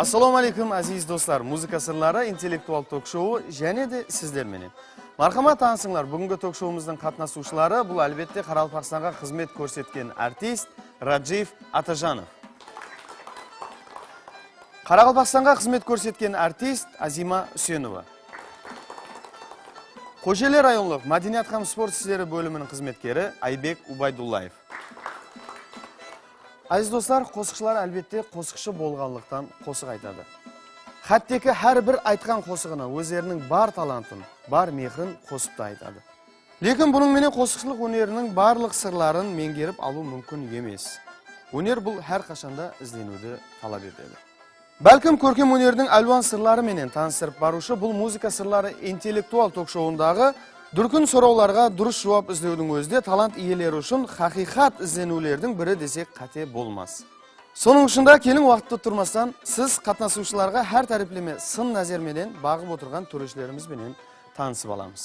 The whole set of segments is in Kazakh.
Assalomu alaykum aziz do'stlar. Muzika sirlari intellektual tok-shou және de sizlar menen. Marhamat tanısыңlar, bugungi tok-showumuzning qatnashuvchilari bu albatta Qoraqalpog'istonga xizmat ko'rsatgan artist Rajiv Atajanov. Qoraqalpog'istonga xizmat ko'rsatgan artist Azima Usenova. Qo'sheli rayonlik madaniyat ham sport ishlari bo'limining xizmatkari Aybek Ubaydullayev. Aziz do'stlar, qo'shiqchilar albatta qo'shiqchi bo'lganlikdan qo'shiq aytadi. Hattoki har bir aytgan qo'shig'ini o'zlarining bar talantin, bar mehrin qo'shiqda aytadi. Lekin buning meni qo'shiqchilik hunarining barliq sirlarini mengirib olу mumkin emas. Hunar bu har qachonda izlanuvni talab etadi. Balkim ko'rkam hunarning alvon sirlari menen tanishtirib boruvchi bu muzika sirlari intellektual tok-showundagi Durkun so'rovlarga durust javob izlewning o'zida talant egalari uchun haqiqat izlanuvlarning biri desak qate bo'lmas. So'ning uchunda keling vaqtda turmasdan siz qatnashuvchilarga har taraflama sin nazar bilan bag'ib o'tirgan turishlarimiz bilan tanishib olamiz.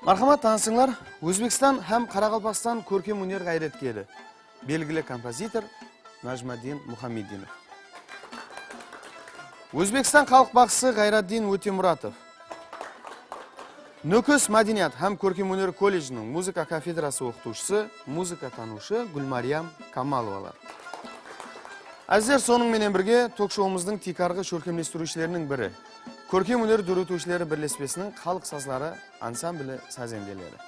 Marhamat tanishinglar, O'zbekiston ham Qoraqalpog'iston ko'rkam hunar g'ayratkari, belgili kompozitor Najmiddin Muhammedinov. O'zbekiston xalq baxshisi G'ayraddin O'temuratov. Nukus madaniyat ham ko'rkam hunar kollejining muzika kafedrasi o'qituvchisi, muzika tanuvchi Gulmaryam Kamalovalar. Azizlar, so'ning bilan birga tok-showumizning tekarg'i ko'rkamlashtiruvchilarining biri, ko'rkam hunar durutovchilari birlashmasining xalq sazlari ansambli sazendelari.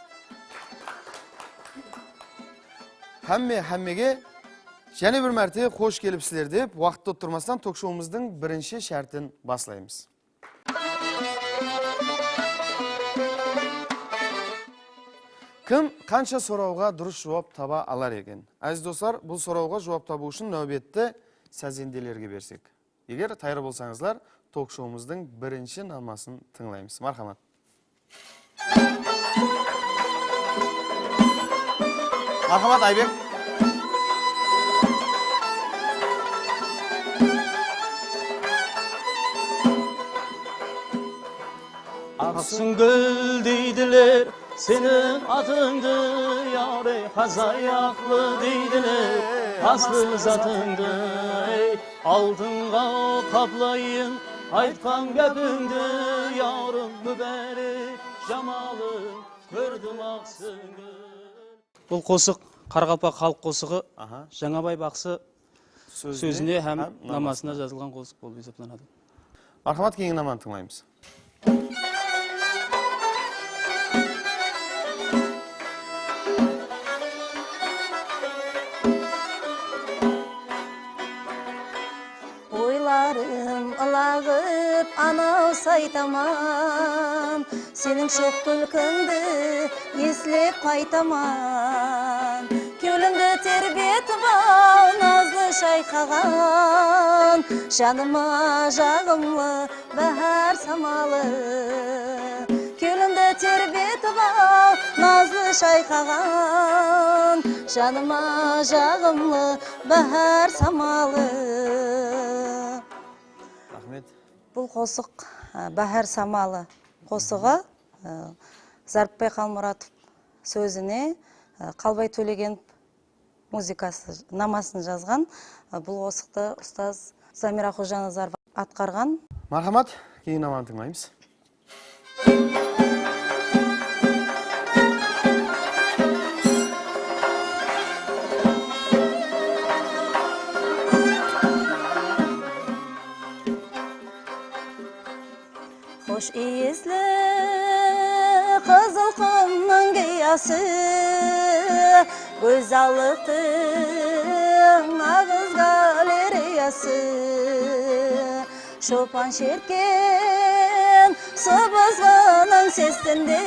Hammaga yana bir marta xo'sh kelibsizlar deb vaqtda o'tirmasdan tok-showumizning birinchi shartini boshlaymiz. Kim qancha so'rovga durust javob topa olar ekan? Aziz do'stlar, bu so'rovga javob topish uchun navbatda sazendelarga bersak. Agar tayyor bo'lsangizlar, tok-showumizning birinchi namasini tinglaymiz. Marhamat. Marhamat Aybek. Aksın gül deydiler, senin adındı yâre, hazayaklı deydiler, aslı zatındı. Aldınğa kaplayın, aytkan gapingdi yarım mübarek jamalın, gördüm aksıngı. Bu qo'shiq Qoraqalpoq xalq qo'shig'i Жаңабай бақсы сөзіне һәм намасына жазылған qo'shiq болып есептеледі. Marhamat, keyingi namani tinglaymiz. Alağıp ana saytamam, senin çok külkünde eslep kaytamam. Kölümde terbiyet var, nazlı şaykagan, şanıma jağımlı bahar samalı. Kölümde terbiyet var, nazlı şaykagan, şanıma jağımlı bahar samalı. Бұл қосық Бахар Самалы қосығы Зарыпбай Қалмұратов сөзіне Қалбай Төлеген музыкасы намасын жазған. Бұл қосықты ұстаз Замира Қожаназарова атқарған. Marhamat, keyin namani tinglaymiz. Hoş iyisli kızıl kumның giyası, güzelliktің ağız galeriyası. Şopan şerken sıbızgının sesinde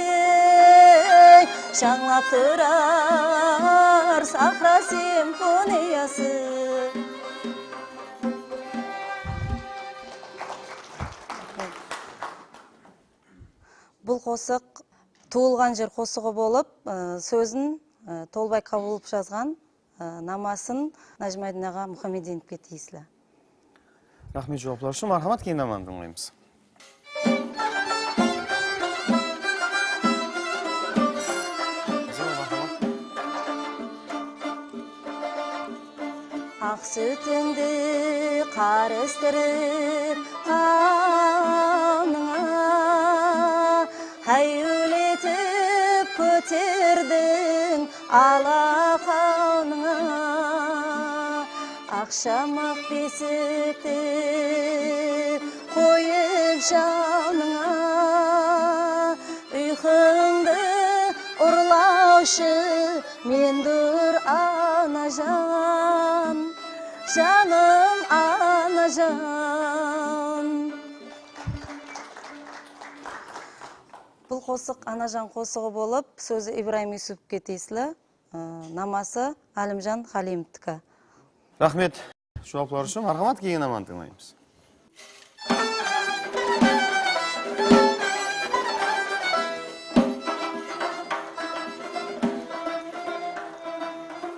şanlap durar Sahra simfoniyası. Бұл қосық туылған жер қосығы болып, сөзін Толбай Қабылов жазған, намасын Najmiddin аға Мұхаммединовке тиесілі. Рахмет жауаплар үшін. Мархамат, кейін наманы тыңлаймыз. ақ сүтіңді қарыстырып аныңа, әйелетіп көтердің алақаныңа, ақшамақ бесікті қойып жаныңа, ұйқыңды ұрлаушы мендір анажан, жаным анажан. Бұл қосық анажан қосығы болып, сөзі Ибраим Юсуповке тиесілі, намасы Әлімжан Халимовтікі. Рахмет жауаплар үшін. Мархамат, кейін наманы тыңдаймыз.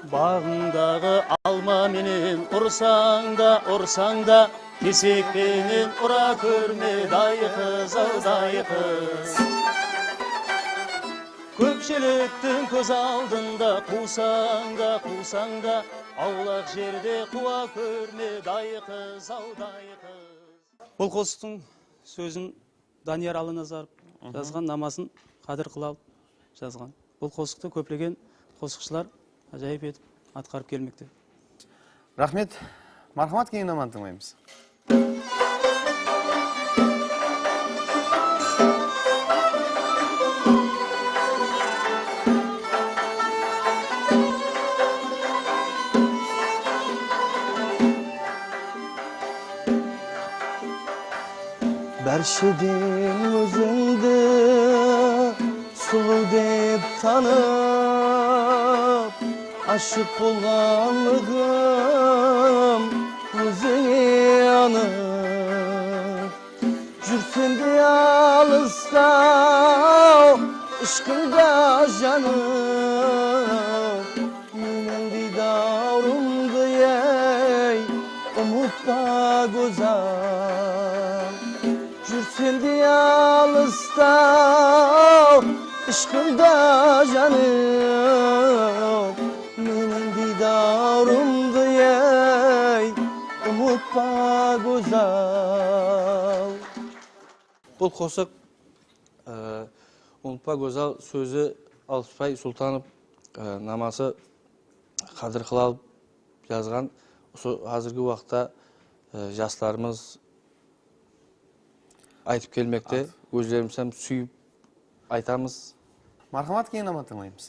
Бағыңдағы алма менен ұрсаң да, кесекпенен ұра көрме, дайықыз, дайықыз. Көпшіліктің көз алдында қусаң да, аулақ жерде қуа көрме, дайықыз, дайықыз. Бұл қосықтың сөзін Данияр Алыназаров жазған, намасын Қадыр Қылал жазған. Бұл қосықты көплеген қосықшылар ажайып етіп атқарып келмекте. Рахмет. Мархамат, кейін наманы тыңдаймыз. Бәршіден өзіңді сұлу деп танып, ашық болғанлығым өзіңе анық. Жүрсем де алыстау, ішқыңда жанып, менің дидарымды ей, ұмытпа gözüm. Жүрсем де алыстау, ішқымда жаным, менің дидарымды ей, ұмытпа gözüm. Бұл қосық ұмытпа gözüm сөзі Алпысбай Сұлтанов, намасы Қадыр Қылал жазған. Қазіргі уақытта жастарымыз айтып келмекте, өздерімізсем сүйіп айтамыз. Мархамат, кейін наманы тыңдаймыз.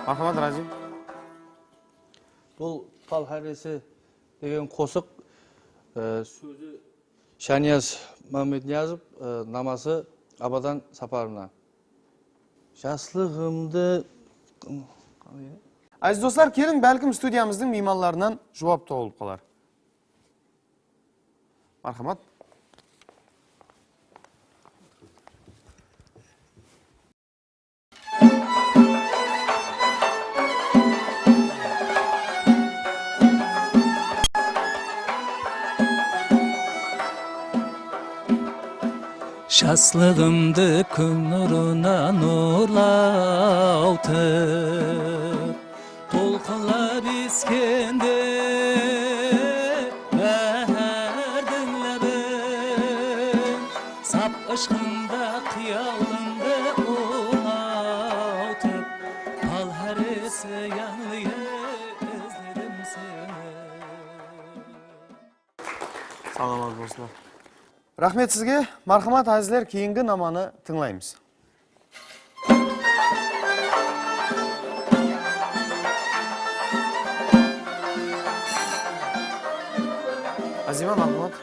Мархамат, Разим. Бұл Пал Харесі деген қосық сөзі Шанияз Мамедниязов, намасы Абадан Сапарына. Жаслығымды... Aziz dostlar, келin бәлкім студиямыздың мейманларынан жауап тауылып қалар. Мархамат. Şaslığımdı gün nuruna nurlautып, толқынлап ескенде бәрдің ләбін, сап ышқында қиялымды ұлаутып, ал әресі яңлые іздедім сені. Саламат болсынlar. Рахмет сізге. Мархамат, азизлер, кейінгі наманы тыңлаймыз. Азима, мархамат.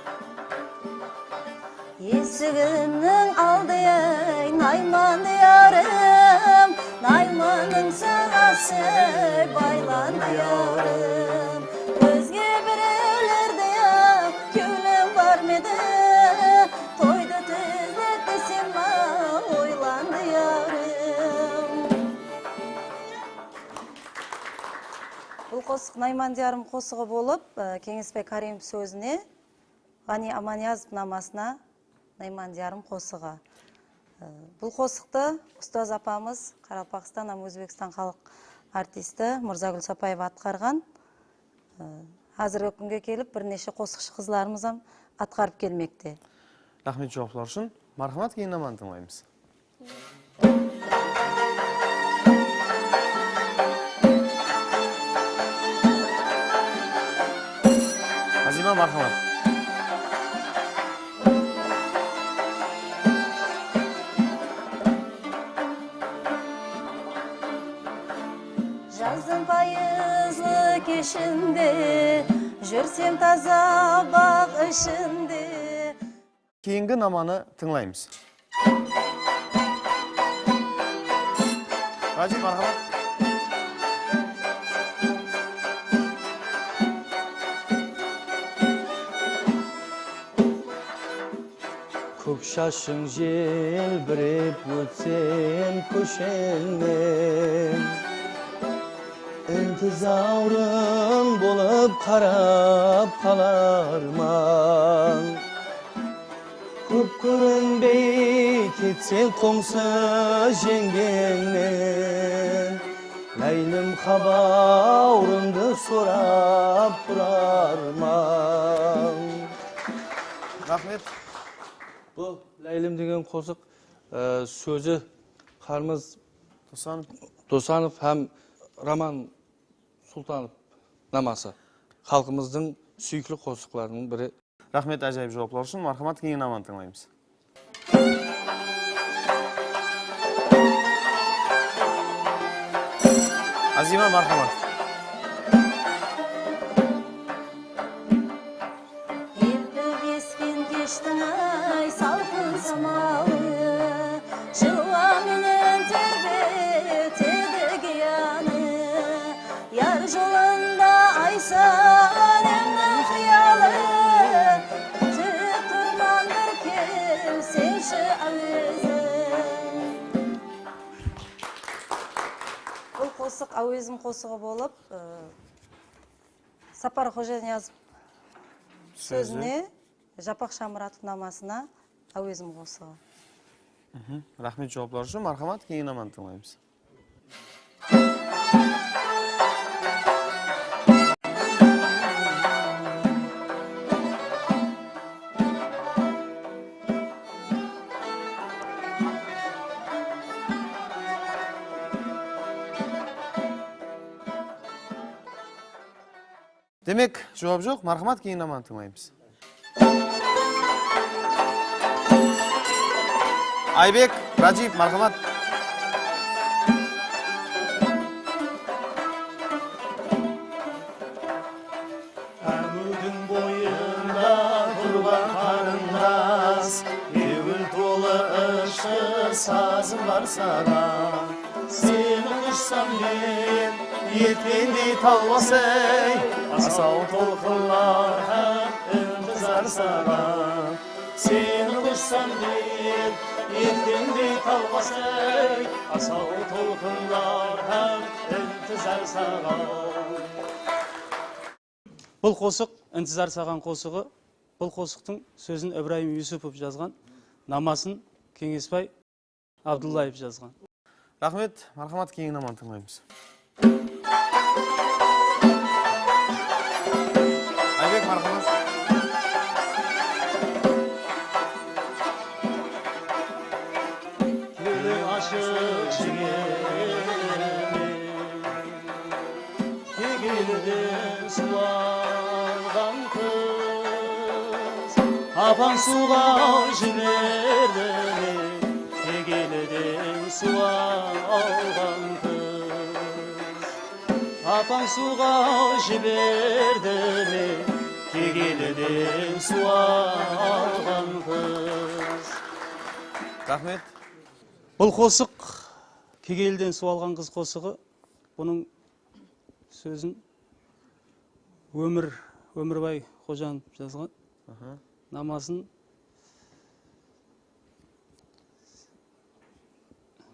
Есігінің алды ей, найманды ярым, найманның сағасы байланды ярым. Өзге біреулерді көлім бар меді, тойды тізлет десем ма, ойланды ярым. Бұл қосық Найманды ярым қосығы болып, Кеңесбай Каримов сөзіне, Ғани Аманиязов намасына Наймандиярым қосығы. Бұл қосықты ұстаз апамыз Қарақалпақстан һәм Өзбекстан халық артисті Мұрзагүл Сапаева атқарған. Қазіргі күнге келіп бірнеше қосықшы қызларымыз атқарып келмекте. Рахмет жауаплар үшін. Мархамат, кейін наман тыңлаймыз. Азима, мархамат. Жаздың пайызлы кешінде, жүрсем таза бақ ішінде. Кейінгі наманы тыңлаймыз. Раджи, мархамат. Көк шашың желбіреп өтсем көшеңмен, інтізаурың болып қарап қаларман. Көп көрінбей кетсең қоңсы жеңгеңнен, ләйлім қабаурыңды сорап тұрарман. Рахмет. Бұл ләйлім деген қосық сөзі Қармыз Досанов һәм Роман Сұлтанов намасы. Халқымыздың сүйікті қосықларының бірі. Рахмет әжайып жауаплар үшін. Мархамат, кейін наман тыңлаймыз. Азима, мархамат. Елпі кештің ай салқын самалы, жыла менен тербетеді кияны. Яр жолында айсан емнің қиялы, тік тұрман бір келсеңші әуезі. Бұл қосық әуезім қосығы болып, Сапар Қожаниязов сөзіне, Жапақ Шамұратов намасына әуезім қосығы. Рахмет жауаплар үшін. Мархамат, кейін наман тыңлаймыз. Демек, жауап жоқ. Мархамат, кейін наман тыңлаймыз. Айбек, Раджип, мархамат. Әмудің бойында тұрған қарындас, еуіл толы ұшы сазым бар саған. Сені ұшсам мен, еткендей талбасай, асау толқынлар һәм інтізар саған. Сені ұшсам мен, еткендей талбасай, асау толқынлар һәм інтізар саған. Бұл қосық, інтізар саған қосығы, бұл қосықтың сөзін Ибраим Юсупов жазған, намасын Кеңесбай Абдуллаев жазған. Рахмет, мархамат, кейін наман тыңлаймыз. Айбек, мархамат. Gülü aşık şiirimi Yegildim sualgan kız Apan suğa jümerdi Yegildim sualgan kız Apan suğa jümerdi Yegildim sualgan kız Рахмет. Бұл қосық, Кегелден суалған қыз қосығы, бұның сөзін Өмірбай Қожанов жазған, намасын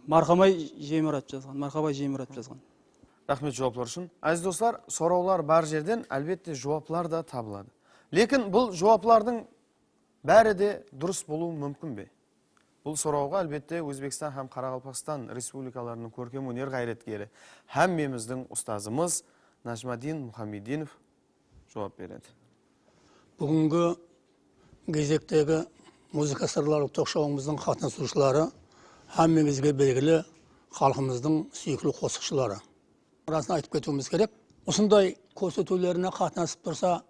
Мархабай Жемұрат жазған. Рахмет жауаплар үшін. Әзіз достар, сұраулар бар жерден әлбетте жауаплар да табылады. Лекін бұл жауаплардың бәрі де дұрыс болуы мүмкін бе? Бұл сұрауға әлбетте Өзбекстан һәм Қарақалпақстан республикаларының көркем өнер қайраткері һәм меміздің ұстазымыз Нажмадин Мұхаммединов жауап береді. Бүгінгі кезектегі музыка сырлары ток-шоуымыздың қатысушылары һәммеңізге белгілі халқымыздың сүйікті қосықшылары. Расын айтып кетуіміз керек. Осындай көрсетулеріне қатынасып тұрса,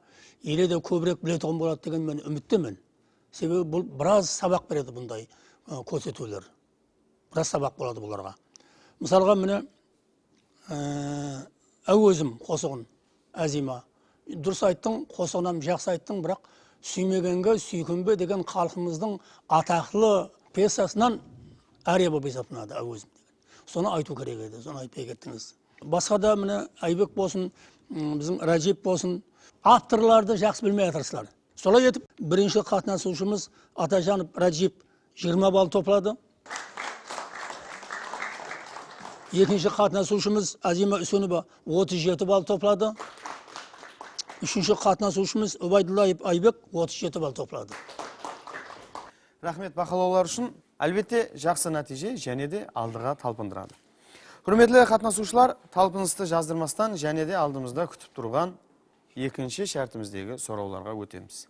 елі де көбірек білетін болады деген мен үміттемін. Себебі бұл біраз сабақ береді бұндай көрсетулер. Біраз сабақ болады бұларға. Мысалға міне әуезім қосығын Әзима. Дұрыс айттың, қосығынан жақсы айттың, бірақ сүймегенге сүйкінбе деген халқымыздың атақлы пьесасынан әрия болып есептелінеді әуезім деген. Соны айту керек еді, соны айтпай кеттіңіз. Басқа да міне Айбек болсын, біздің Раджип болсын, авторларды жақсы білмей жатырсыздар. Солай етіп, бірінші қатынасушымыз Атажанов Раджип 20 балл топлады. Екінші қатынасушымыз Азима Үсенова 37 балл топлады. Үшінші қатынасушымыз Убайдуллаев Айбек 37 балл топлады. Рахмет бақылаулар үшін, әлбетте жақсы нәтиже және де алдыға талпындырады. Құрметлі қатынасушылар, талпынысты жаздырмастан және де алдымызда күтіп тұрған екінші шәртіміздегі сұрауларға өтеміз.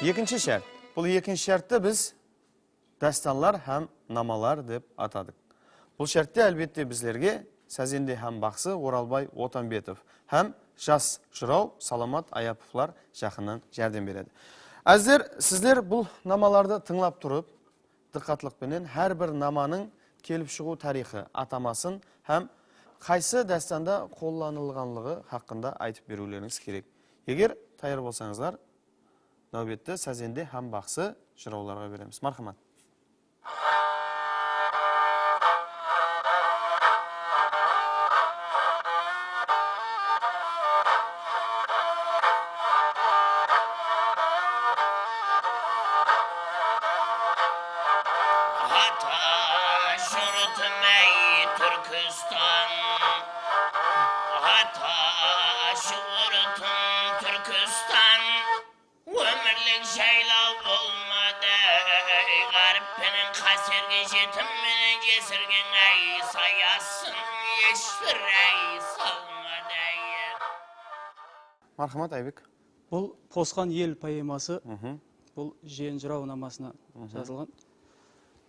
Екінші шәрт. Бұл екінші шәртті біз дастанлар һәм намалар деп атадық. Бұл шәртте әлбетте біздерге Сәзенде һәм бақсы Оралбай Отанбетов һәм жас жырау Саламат Аяповлар жақыннан жәрдем береді. Әздер, сіздер бұл намаларды тыңлап тұрып, диққатлықпенен әрбір наманың келіп шығу тарихы, атамасын һәм қайсы дастанда қолданылғанлығы хақында айтып берулеріңіз керек. Егер таяр болсаңыздар, нәубетті Сәзенде һәм бақсы жырауларға береміз. Мархамат. Мархамат Айбек. Бұл Посқан ел поэмасы, бұл Жиен жырау намасына жазылған.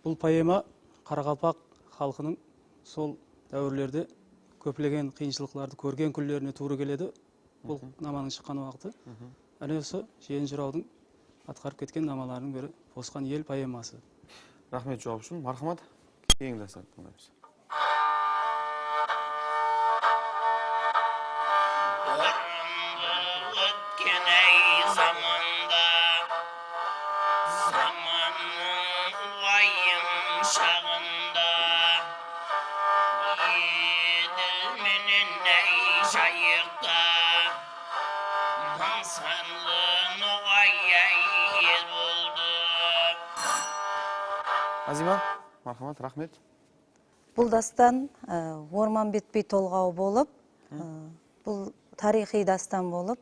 Бұл поэма Қарақалпақ халқының сол дәуірлерде көплеген қиыншылықтарды көрген күндеріне тура келеді. Бұл наманың шыққан уақыты. Әне осы Жиен жыраудың атқарып кеткен намаларының бірі Посқан ел поэмасы. Рахмет жауап үшін. Мархамат, кейін дастан тыңдаймыз. Азима, мархамат, рахмет. Бұл дастан орман бетпей толғау болып, бұл тарихи дастан болып,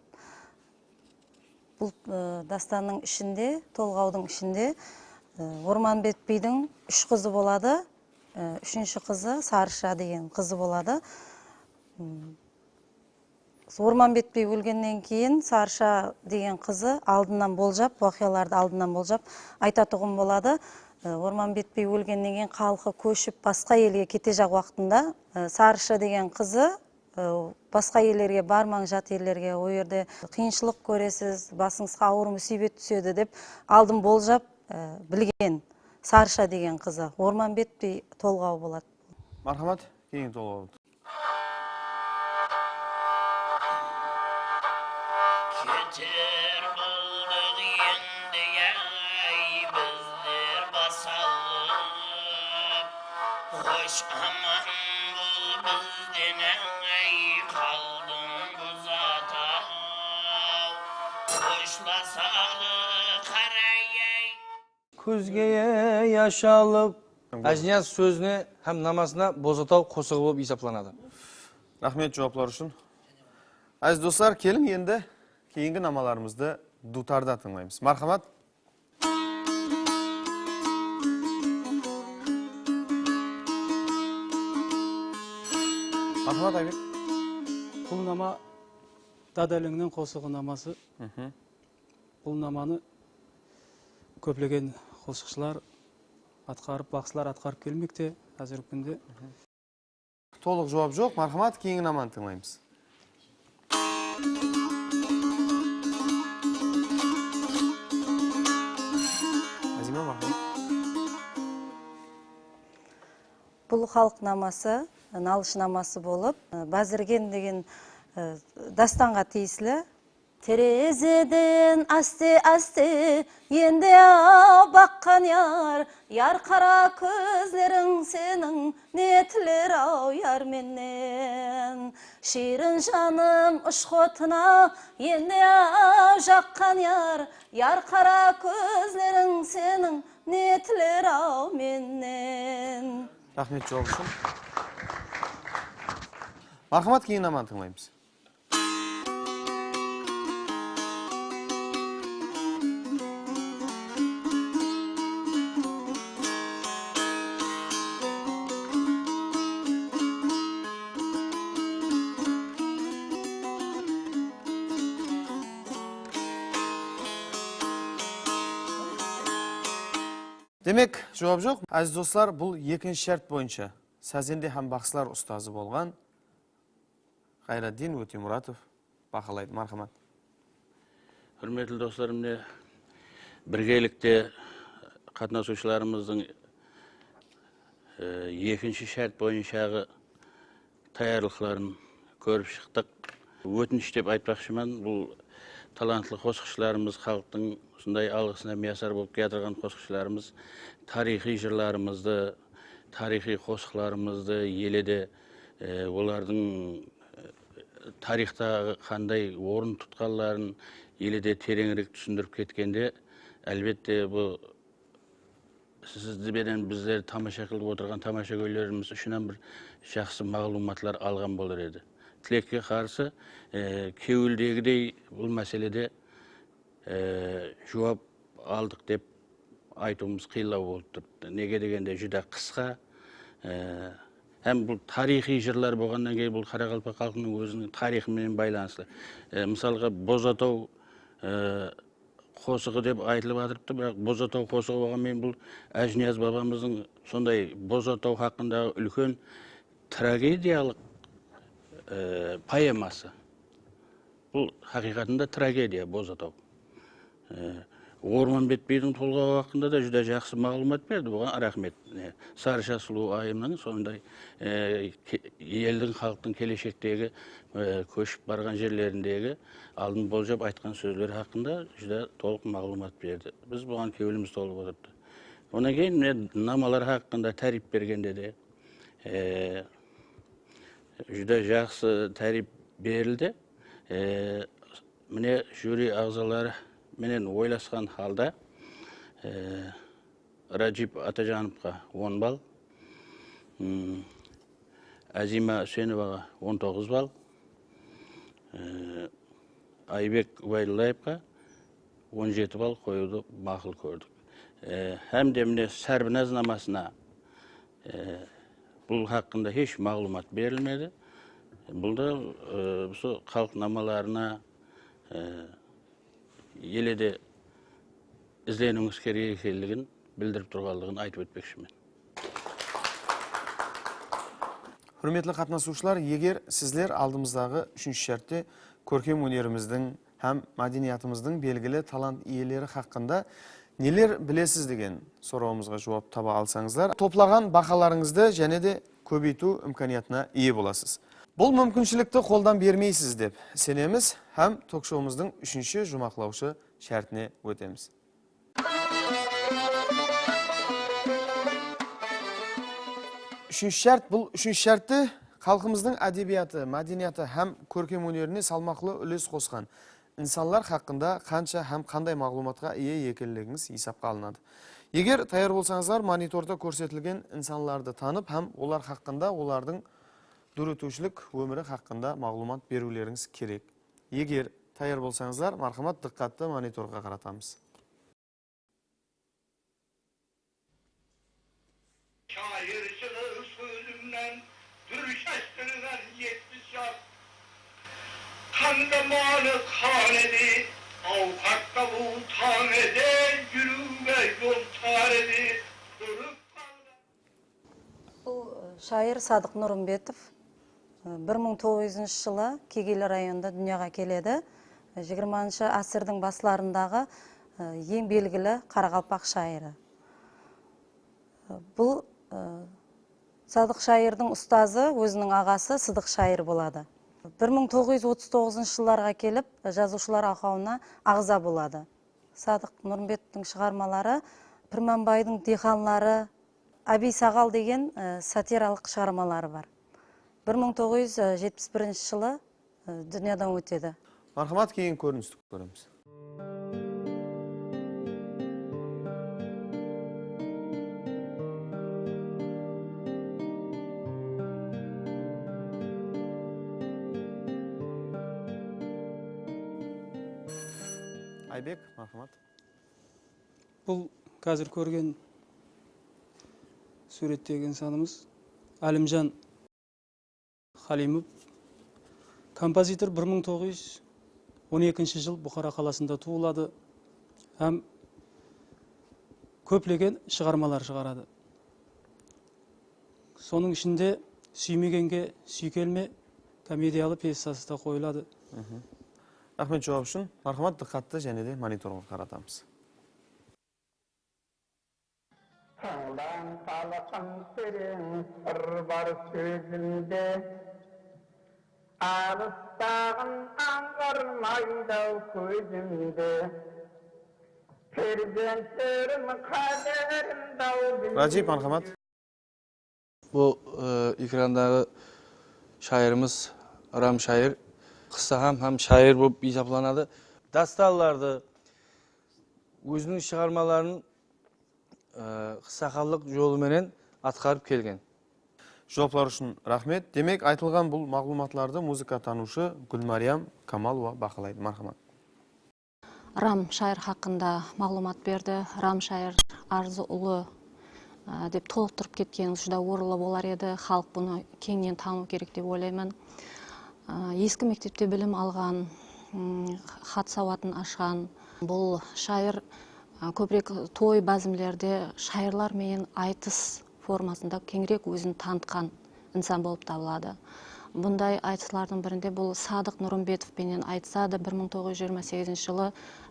бұл дастанның ішінде, толғаудың ішінде орман бетпейдің 3 қызы болады. 3-ші қызы Сарыша деген қызы болады. Орман бетпей өлгеннен кейін Сарыша деген қызы алдынан болжап, уақияларды алдынан болжап айтатұғын болады. Орман бетпей өлгеннен кейін халқы көшіп басқа елге кете жақ уақытында Сарыша деген қызы басқа елдерге бармаң, жат елдерге, о жерде қиыншылық көресіз, басыңызға ауыр мүсибет түседі деп алдын болжап білген Сарыша деген қызы орман бетпей толғау болады. Мархамат, кейін толғау болады. Кетер болдық енді ай біздер басалып, қош аман бол бізден ай қалдың бұзатау, қошласалы қарай ай. Көзге яш алып, Әжнияз сөзіне һәм намасына бозатау қосығы болып есептелінеді. Рахмет жауаплар үшін. Aziz dostlar, kelin endi keyingi namalarımızda dutarda tыңлаймыз. Marhamat. Marhamat Aybek. Бұл нама Дадалыңның қосығы намасы. Бұл наманы көплеген қосықшылар атқарып, бақсылар атқарып келмекте қазіргі күнде. Толық жауап жоқ. Marhamat, keyingi namаны tыңлаймыз. Азима, marhamat. Бұл халық намасы, налыш намасы болып, Базірген деген дастанға тиесілі. Терезеден асте-асте енді баққан яр қара көзлерің сенің нетілер ау яр менен. Ширін жаным ұшқотына енді жаққан яр қара көзлерің сенің нетілер ау менен. Рахмет жауап үшін. Marhamat, keyingi namаны tыңлаймыз. Демек, жауап жоқ. Aziz dostlar, бұл екінші шарт бойынша сәзенде һәм бақсылар ұстазы болған Қайраддин Өтемұратов бақылайды. Мархамат. Hürmetli dostlarım, mine birgelikte katnaşuşlarımızın екінші şart boyunçağı tayarlıklarını көріп шықтық. Өтініш деп айтпақшыман, бұл талантлы қосқышыларымыз, халықтың сондай алғысына миясар болып келатырған қосқышыларымыз тарихи жырларымызды, тарихи қосқыларымызды еледе олардың тарихтағы қандай орын тұтқанларын еледе тереңірек түсіндіріп кеткенде, әлбетте бұл сіздерден біздер тамаша қылып отырған тамаша көйлеріміз үшінен бір жақсы мағлуматлар алған болар еді. Тілекке қарсы кеуілдегідей бұл мәселеде жауап алдық деп айтуымыз қиылау болып тұрды. Неге дегенде жүдә қысқа, һәм бұл тарихи жырлар болғаннан кейін бұл Қарақалпақ халқының өзінің тарихымен байланысты. Мысалға Бозатау қосығы деп айтылып жатырыпты, бірақ Бозатау қосығы болғанмен бұл Әжнияз бабамыздың сондай Бозатау хақындағы үлкен трагедиялық поэмасы. Бұл хақиқатында трагедия Бозатау. Орманбет бидің толғауы хақында да жүдә жақсы мағлұмат берді. Бұған рахмет. Сарыша сұлу айымның сондай елдің халықтың келешектегі көшіп барған жерлеріндегі алдын болжап айтқан сөздер хақында жүдә толық мағлұмат берді. Біз бұған кеуіліміз толып отырды. Онан кейін намалар хақында тәріп бергенде де жүдә жақсы тәріп берілді. Міне жюри ағзалары менен ойласқан халда Раджип Атажановқа 10 балл, Азима Үсеноваға 19 балл, Айбек Уайлаевқа 17 балл қоюды мақұл көрдік. Һәм де міне Сәрбіназ намасына бұл хақында еш мағлұмат берілмеді. Бұл да халық намаларына еледе ізденуіңіз керек екендігін білдіріп тұрғандығын айтып өтпекшімін. Hürmetli қатнасушылар, егер сіздер алдымыздағы үшінші шартты көркем өнеріміздің һәм мәдениетіміздің белгілі талант иелері хақында нелер білесіз деген сұрауымызға жауап таба алсаңыздар, топлаған бақаларыңызды және де көбейту имканиятына ие боласыз. Бұл мүмкіншілікті қолдан бермейсіз деп сенеміз һәм ток-шоуымыздың үшінші жұмақлаушы шартіне өтеміз. Үшінші шарт, бұл үшінші шартты халқымыздың әдебияты, мәдениеті һәм көркем өнеріне салмақлы үлес қосқан инсанлар хақында қанша һәм қандай мағлұматқа ие екенлігіңіз есапқа алынады. Егер таяр болсаңыздар, мониторда көрсетілген инсанларды танып һәм олар хақында олардың дүр өтушілік өмірі хақында мағлұмат берулеріңіз керек. Егер таяр болсаңыздар, мархамат, диqqatli мониторға қаратамыз. Şairçılığı sözümden dürüşestirilen 70 yaş. Kan zamanı kanedi, avukatla bu tanede, yürüme yol taredi. Бұл шайыр Садық Нұрымбетов 1900 жылы Кегейлі районында дүнияға келеді. 20-шы асырдың басларындағы ең белгілі Қарақалпақ шайыры. Бұл Садық шайырдың ұстазы өзінің ағасы Сыдық шайыр болады. 1939 жылларға келіп жазушылар ақауына ағза болады. Садық Нұрымбетовтың шығармалары Пірманбайдың Диханлары, Әбей Сағал деген сатиралық шығармалары бар. 1971 жылы дүниядан өтеді. Мархамат, кейін көріністі көреміз. Айбек, мархамат. Бұл қазір көрген суреттегі инсанымыз Әлімжан Халимов. Композитор 1912 жыл Бұқара қаласында туылады. Һәм көплеген шығармалар шығарады. Соның ішінде Сүймегенге сүйкелме комедиялы пьесасы да қойылады. Рахмет жауап үшін. Мархамат, диqqatli және де мониторға қаратамыз. Tağdan salakın serin sır var sözünde, alыстағын аңғармайды көзімде, перзенттерім қадірім дау білмейді. Rajib, мархамат. Bu ekranдағы şairimiz Ram şair. Kısa hem şair bu hesaplanады. Dastanlarda өзінің шығармаларын қысақалық жолымен атқарып келген. Жауаплар үшін рахмет. Демек, айтылған бұл мағлұматларды музыка танушы Гүлмариям Камалова бақылайды. Мархамат. Рам шайыр хақында мағлұмат берді. Рам шайыр арзы ұлы деп толықтырып кеткен жүда орылы болар еді. Халық бұны кеңінен тану керек деп ойлаймын. Ескі мектепте білім алған, хат сауатын ашқан. Бұл шайыр көбірек той бәзімлерде шайырлар мен айтыс формасында кеңірек өзін танытқан инсан болып табылады. Бұндай айтыслардың бірінде бұл Садық Нұрымбетовпенен айтысады 1928 жылы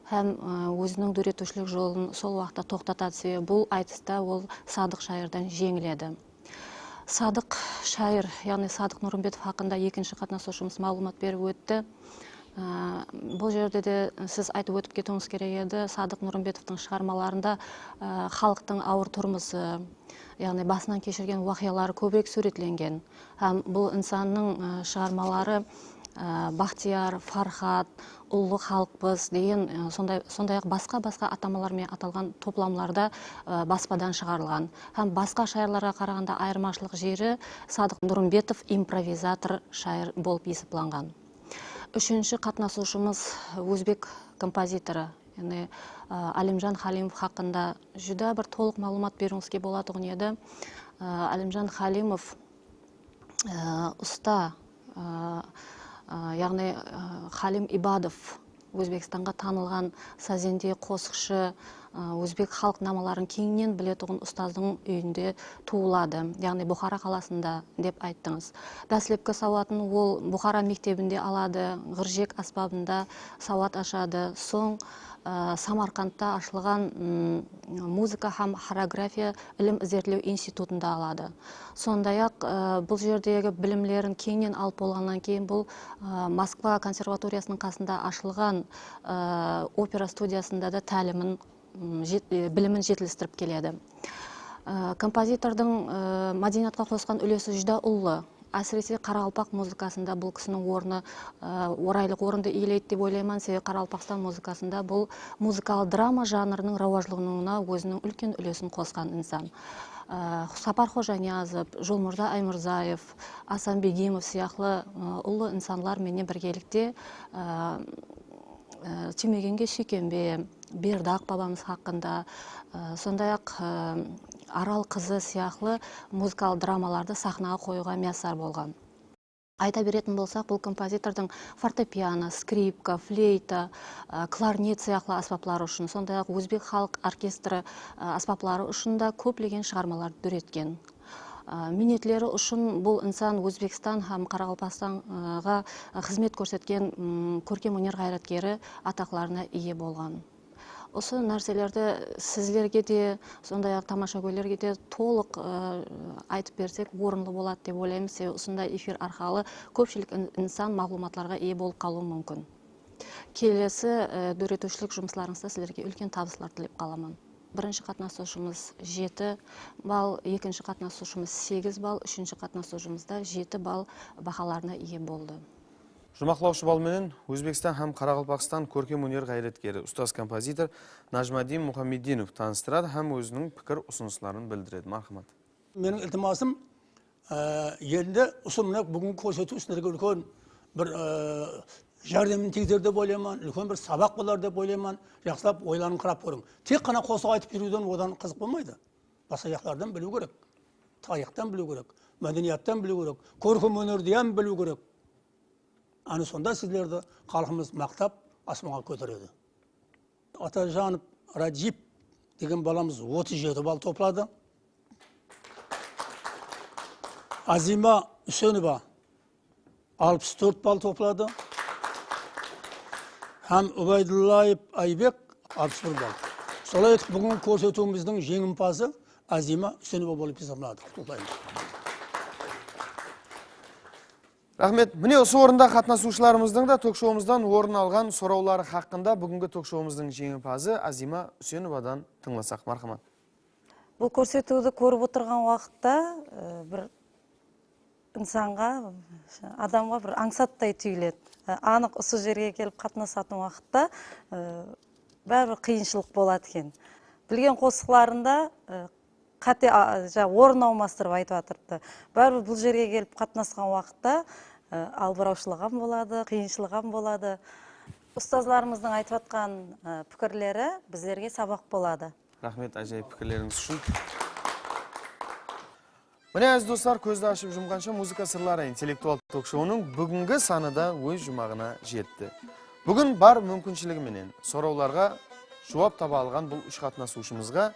һәм өзінің дөретушілік жолын сол уақытта тоқтатады. Себебі бұл айтыста ол Садық шайырдан жеңіледі. Садық шайыр, яғни Садық Нұрымбетов хақында екінші қатынасушымыз мағлұмат беріп өтті. Бұл жерде де сіз айтып өтіп кетуіңіз керек еді. Садық Нұрымбетовтың шығармаларында халықтың ауыр тұрмысы, яғни басынан кешірген уақиялары көбірек суретленген. Бұл инсанның шығармалары Бахтияр, Фархат, ұлы халықпыз деген сондай-ақ басқа атамалармен аталған топламларда баспадан шығарылған. Басқа шайырларға қарағанда айырмашылық жері Садық Нұрымбетов импровизатор шайыр болып есептелінген. Үшінші қатынасушымыз өзбек композиторы, яғни Әлімжан Халимов хақында жүда бір толық мағлұмат беруіңізге болатұғын еді. Әлімжан Халимов ұста, яғни Халим Ибадов, Өзбекстанға танылған сазенде қосықшы, өзбек халық намаларын кеңінен білетұғын ұстаздың үйінде туылады, яғни Бұхара қаласында деп айттыңыз. Дәслепкі сауатын ол Бұхара мектебінде алады, ғыржек аспабында сауат ашады. Соң Самарқандта ашылған музыка һәм хореография ілім ізерлеу институтында алады. Сондай-ақ бұл жердегі білімлерін кеңінен алып болғаннан кейін бұл Москва консерваториясының қасында ашылған опера студиясында да білімін жетілістіріп келеді. Композитордың мәдениетқа қосқан үлесі жүда ұлы. әсіресе Қарақалпақ музыкасында бұл кісінің орны орайлық орынды иелейді деп ойлаймын. Себебі Қарақалпақстан музыкасында бұл музыкалық драма жанрының рауажлығына өзінің үлкен үлесін қосқан инсан. Сапар Қожаниязов, Жолмырза Аймырзаев, Асан Бегимов сияқты ұлы инсанлар менен біргелікте Түймегенге Сүйкенбе, Бердақ бабамыз хақында, сондай-ақ Арал қызы сияқты музыкалық драмаларды сахнаға қоюға мәсар болған. Айта беретін болсақ, бұл композитордың фортепиано, скрипка, флейта, кларнет сияқты аспаптары үшін, сондай-ақ өзбек халық оркестрі аспаптары үшін да көптеген шығармаларды дүреткен. Минетлері үшін бұл инсан Өзбекстан һәм Қарақалпақстанға қызмет көрсеткен көркем өнер қайраткері атақларына ие болған. Осы нәрселерді сіздерге де, сондай-ақ тамашагөйлерге де толық айтып берсек орынды болады деп ойлаймыз. Осындай эфир арқылы көпшілік инсан мағлұматларға ие болып қалуы мүмкін. Келесі дөретушілік жұмысларыңызда сіздерге үлкен табыстар тілеп қаламын. Бірінші қатынасушымыз 7 балл, екінші қатынасушымыз 8 балл, үшінші қатынасушымызда 7 балл бағаларына ие болды. Жұмақлаушы балменен Өзбекстан һәм Қарақалпақстан көркем өнер қайраткері, ұстаз композитор Нажмадин Мұхаммединов таныстырады һәм өзінің пікір ұсынысларын білдіреді. Мархамат. Менің iltimasым елінде ұсынып бүгін көрсету сіздерге үлкен бір жәрдемін тигізер деп ойлаймын, үлкен бір сабақ болар деп ойлаймын. Жақсылап ойланып қарап көрің. Тек қана қосық айтып беруден одан қызық болмайды. Басқа жақтардан білу керек. Тарихтан білу керек, мәдениеттен білу керек, көркем өнерден білу керек. Аны сонда сіздерді халқымыз мақтап асманға көтереді. Атажанов Раджип деген баламыз 37 балл топлады. Азима Үсенова 64 балл топлады. Һәм Убайдуллаев Айбек 61 балл. Солай етіп бүгін көрсетуіміздің жеңімпазы Азима Үсенова болып есептеледі. Рахмет. Міне осы орында қатынасушыларымыздың да ток-шоуымыздан орын алған сұраулары хақында бүгінгі ток-шоуымыздың жеңімпазы Азима Үсеновадан тыңласақ. Мархамат. Бұл көрсетуді көріп отырған уақытта бір инсанға, адамға бір аңсаттай түйіледі. Анық осы жерге келіп қатынасатын уақытта бәрібір қиыншылық болады екен. Білген қосықларында қате орын алмастырып айтып жатырды. Бәрібір бұл жерге келіп қатынасқан уақытта албыраушылығам болады, қиыншылығам болады. Ұстазларымыздың айтып жатқан пікірлері біздерге сабақ болады. Рахмет ажайып пікірлеріңіз үшін. Міне әз достар, көзді ашып жұмғанша музыка сырлары интеллектуал ток-шоуының бүгінгі саныда өз жұмағына жетті. Бүгін бар мүмкіншілігіменен сұрауларға жауап таба алған бұл үш қатынасушымызға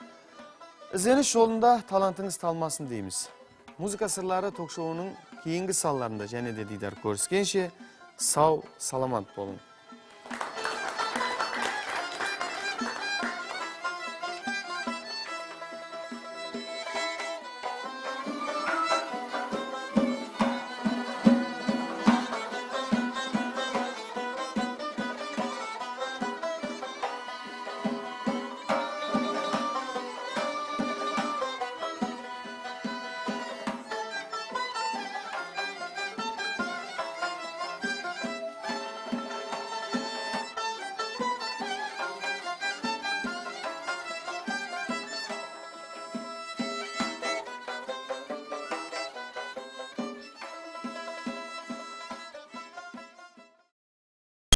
ізденіс жолында талантыңыз талмасын дейміз. Музыка сырлары ток-шоуының кейінгі салаларында және де дидар көріскенше сау, саламат болың.